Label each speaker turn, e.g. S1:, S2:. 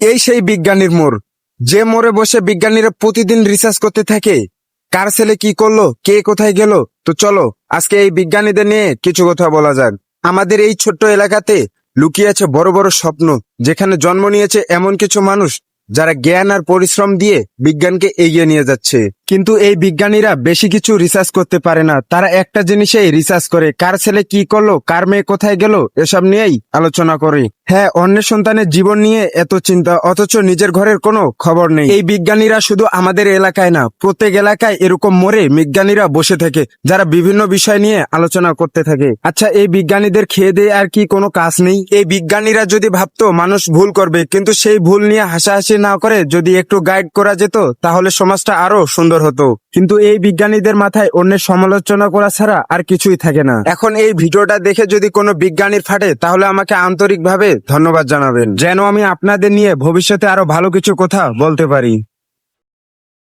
S1: এই সেই বিজ্ঞানীর মোড়, যে মোড়ে বসে বিজ্ঞানীরা প্রতিদিন রিসার্চ করতে থাকে কার ছেলে কি করলো, কে কোথায় গেল। তো চলো আজকে এই বিজ্ঞানীদের নিয়ে কিছু কথা বলা যাক। আমাদের এই ছোট্ট এলাকাতে লুকিয়ে আছে বড় বড় স্বপ্ন, যেখানে জন্ম নিয়েছে এমন কিছু মানুষ যারা জ্ঞান আর পরিশ্রম দিয়ে বিজ্ঞানকে এগিয়ে নিয়ে যাচ্ছে। কিন্তু এই বিজ্ঞানীরা বেশি কিছু রিসার্চ করতে পারে না, তারা একটা জিনিসেই রিসার্চ করে, কার ছেলে কি করলো, কার মেয়ে কোথায় গেল, এসব নিয়েই আলোচনা করে। হ্যাঁ, অন্যের সন্তানের জীবন নিয়ে এত চিন্তা, অথচ নিজের ঘরের কোনো খবর নেই। এই বিজ্ঞানীরা শুধু আমাদের এলাকায় না, প্রত্যেক এলাকায় এরকম মোড়ে বিজ্ঞানীরা বসে থাকে, যারা বিভিন্ন বিষয় নিয়ে আলোচনা করতে থাকে। আচ্ছা, এই বিজ্ঞানীদের খেয়ে দিয়ে আর কি কোনো কাজ নেই? এই বিজ্ঞানীরা যদি ভাবতো মানুষ ভুল করবে, কিন্তু সেই ভুল নিয়ে হাসাহাসি না করে যদি একটু গাইড করা যেত, তাহলে সমাজটা আরো সুন্দর হতো। কিন্তু এই বিজ্ঞানীদের মাথায় অন্যের সমালোচনা করা ছাড়া আর কিছুই থাকে না। এখন এই ভিডিওটা দেখে যদি কোনো বিজ্ঞানীর ফাটে, তাহলে আমাকে আন্তরিকভাবে ধন্যবাদ জানাবেন, যেন আমি আপনাদের নিয়ে ভবিষ্যতে আরো ভালো কিছু কথা বলতে পারি।